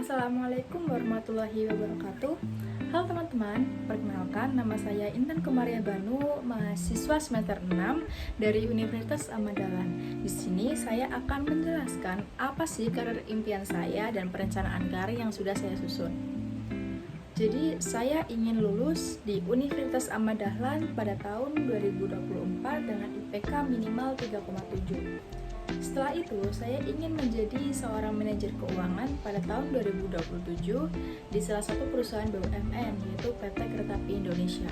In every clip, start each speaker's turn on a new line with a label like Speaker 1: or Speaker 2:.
Speaker 1: Assalamualaikum warahmatullahi wabarakatuh. Halo teman-teman, perkenalkan nama saya Intan Komaria Banu, mahasiswa semester 6 dari Universitas Ahmad Dahlan. Di sini saya akan menjelaskan apa sih karir impian saya dan perencanaan karir yang sudah saya susun. Jadi, saya ingin lulus di Universitas Ahmad Dahlan pada tahun 2024 dengan IPK minimal 3,7. Setelah itu, saya ingin menjadi seorang manajer keuangan pada tahun 2027 di salah satu perusahaan BUMN, yaitu PT Kereta Api Indonesia.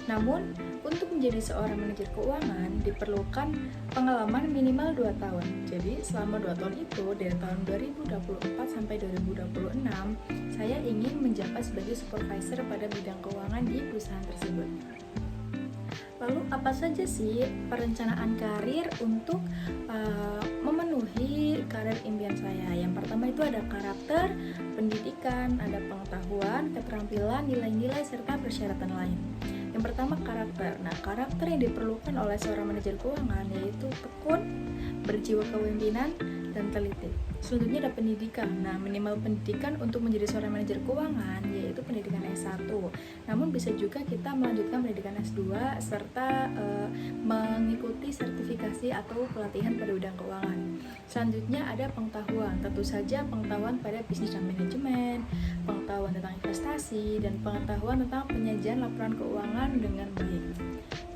Speaker 1: Namun, untuk menjadi seorang manajer keuangan diperlukan pengalaman minimal 2 tahun. Jadi, selama 2 tahun itu, dari tahun 2024 sampai 2026, saya ingin menjabat sebagai supervisor pada bidang keuangan di perusahaan tersebut. Lalu apa saja sih perencanaan karir untuk memenuhi karir impian saya? Yang pertama itu ada karakter, pendidikan, ada pengetahuan, keterampilan, nilai-nilai, serta persyaratan lain. Yang pertama karakter. Nah, karakter yang diperlukan oleh seorang manajer keuangan yaitu tekun, berjiwa kepemimpinan, dan teliti. Selanjutnya ada pendidikan. Nah, minimal pendidikan untuk menjadi seorang manajer keuangan yaitu pendidikan S1. Namun bisa juga kita melanjutkan pendidikan S2 serta mengikuti sertifikasi atau pelatihan pada bidang keuangan. Selanjutnya ada pengetahuan. Tentu saja pengetahuan pada bisnis dan manajemen, pengetahuan tentang investasi, dan pengetahuan tentang penyajian laporan keuangan dengan baik.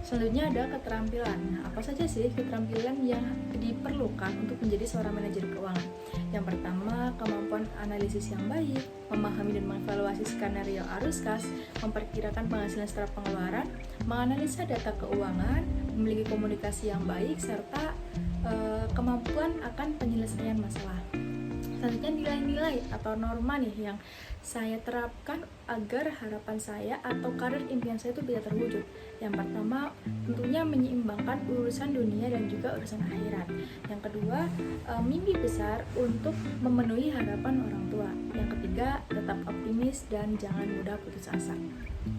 Speaker 1: Selanjutnya ada keterampilan. Nah, apa saja sih keterampilan yang diperlukan untuk menjadi seorang manajer keuangan? Yang pertama, kemampuan analisis yang baik, memahami dan mengevaluasi skenario arus kas, memperkirakan penghasilan setelah pengeluaran, menganalisa data keuangan, memiliki komunikasi yang baik, serta kemampuan akan penyelesaian masalah. Selanjutnya nilai-nilai atau norma nih yang saya terapkan agar harapan saya atau karir impian saya itu bisa terwujud. Yang pertama, tentunya menyeimbangkan urusan dunia dan juga urusan akhirat. Yang kedua, mimpi besar untuk memenuhi harapan orang tua. Yang ketiga, tetap optimis dan jangan mudah putus asa.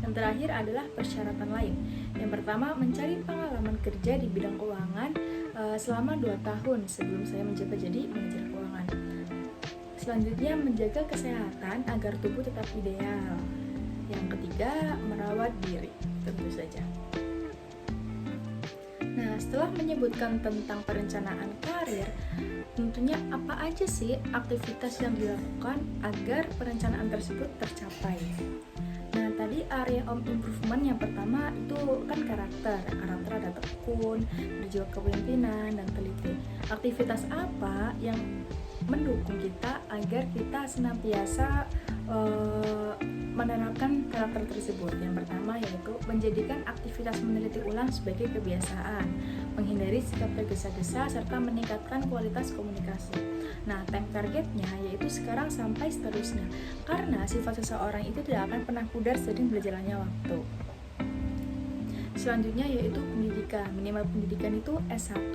Speaker 1: Yang terakhir adalah persyaratan lain. Yang pertama, mencari pengalaman kerja di bidang keuangan selama 2 tahun sebelum saya menjabat jadi manajer keuangan. Selanjutnya, menjaga kesehatan agar tubuh tetap ideal. Yang ketiga, merawat diri, tentu saja. Nah, setelah menyebutkan tentang perencanaan karir, tentunya apa aja sih aktivitas yang dilakukan agar perencanaan tersebut tercapai? Nah, tadi area of improvement yang pertama itu kan karakter. Karakter ada tekun, berjiwa kepemimpinan, dan teliti. Aktivitas apa yang mendukung kita agar kita senantiasa menerapkan karakter tersebut? Yang pertama yaitu menjadikan aktivitas meneliti ulang sebagai kebiasaan, menghindari sikap tergesa-gesa, serta meningkatkan kualitas komunikasi. Nah, time targetnya yaitu sekarang sampai seterusnya, karena sifat seseorang itu tidak akan pernah pudar seiring berjalannya waktu. Selanjutnya yaitu pendidikan. Minimal pendidikan itu S1,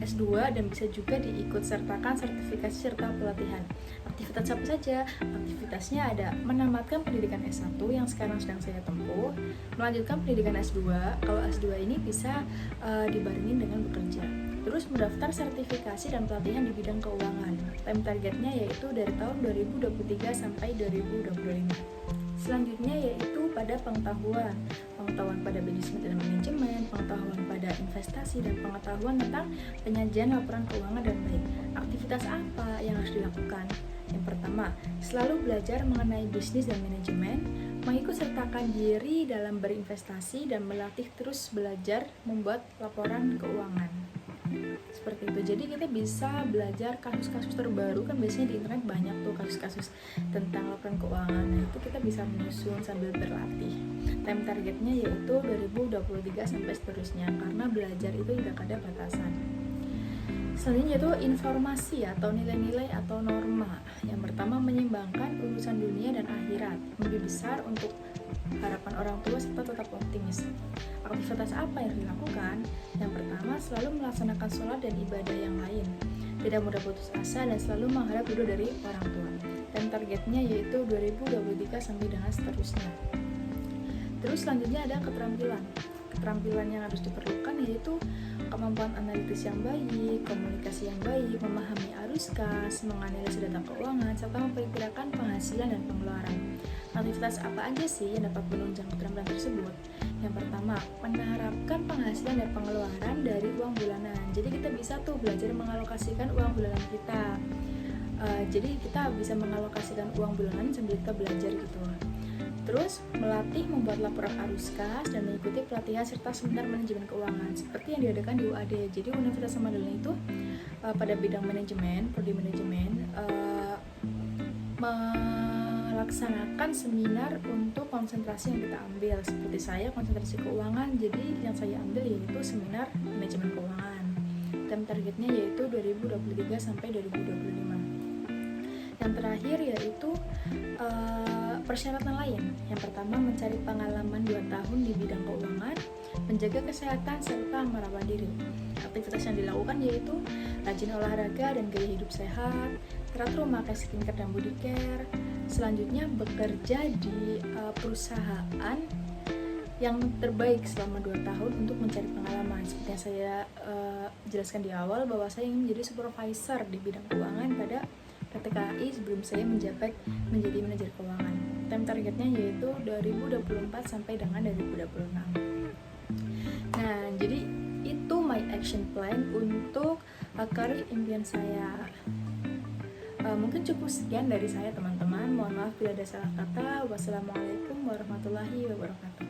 Speaker 1: S2, dan bisa juga diikut sertakan sertifikasi serta pelatihan. Aktivitas apa saja? Aktivitasnya ada menamatkan pendidikan S1 yang sekarang sedang saya tempuh, melanjutkan pendidikan S2. Kalau S2 ini bisa dibarengin dengan bekerja. Terus mendaftar sertifikasi dan pelatihan di bidang keuangan. Time targetnya yaitu dari tahun 2023 sampai 2025. Selanjutnya yaitu pada pengetahuan pada bisnis dan manajemen, pengetahuan pada investasi, dan pengetahuan tentang penyajian laporan keuangan dan baik. Aktivitas apa yang harus dilakukan? Yang pertama, selalu belajar mengenai bisnis dan manajemen, mengikut sertakan diri dalam berinvestasi, dan melatih terus belajar membuat laporan keuangan. Seperti itu. Jadi kita bisa belajar kasus-kasus terbaru, kan biasanya di internet banyak tuh kasus-kasus tentang laporan keuangan. Nah, itu kita bisa menyusun sambil berlatih. Time targetnya yaitu 2023 sampai seterusnya, karena belajar itu tidak ada batasan. Selanjutnya itu informasi atau nilai-nilai atau norma. Yang pertama, menyeimbangkan urusan dunia dan akhirat, mimpi besar untuk harapan orang tua, serta tetap optimis. Aktivitas apa yang dilakukan? Yang pertama, selalu melaksanakan sholat dan ibadah yang lain, tidak mudah putus asa, dan selalu mengharap ridho dari orang tua. Dan targetnya yaitu 2023 sampai dengan seterusnya. Terus selanjutnya ada keterampilan. Keterampilan yang harus diperlukan yaitu kemampuan analitis yang baik, komunikasi yang baik, memahami arus kas, menganalisis data keuangan, serta memperkirakan penghasilan penghasilan dan pengeluaran. Aktivitas apa aja sih yang dapat menunjang keterampilan tersebut? Yang pertama, menerapkan penghasilan dan pengeluaran dari uang bulanan. Jadi kita bisa tuh belajar mengalokasikan uang bulanan kita. Jadi kita bisa mengalokasikan uang bulanan sambil kita belajar gitu. Terus melatih membuat laporan arus kas dan mengikuti pelatihan serta seminar manajemen keuangan seperti yang diadakan di UAD. Jadi Universitas Samadilna itu pada bidang manajemen, prodi manajemen, melaksanakan seminar untuk konsentrasi yang kita ambil. Seperti saya konsentrasi keuangan, jadi yang saya ambil yaitu seminar manajemen keuangan. Time targetnya yaitu 2023 sampai 2025. Yang terakhir yaitu persyaratan lain. Yang pertama, mencari pengalaman 2 tahun di bidang keuangan, menjaga kesehatan serta merawat diri. Aktivitas yang dilakukan yaitu rajin olahraga dan gaya hidup sehat, teratur memakai skincare dan body care. Selanjutnya bekerja di perusahaan yang terbaik selama 2 tahun untuk mencari pengalaman. Seperti yang saya jelaskan di awal bahwa saya ingin menjadi supervisor di bidang keuangan pada PT KAI sebelum saya menjabat menjadi manajer keuangan. Time targetnya yaitu 2024 sampai dengan 2026. Nah, jadi itu my action plan untuk karir impian saya. Mungkin cukup sekian dari saya teman-teman. Mohon maaf bila ada salah kata. Wassalamualaikum warahmatullahi wabarakatuh.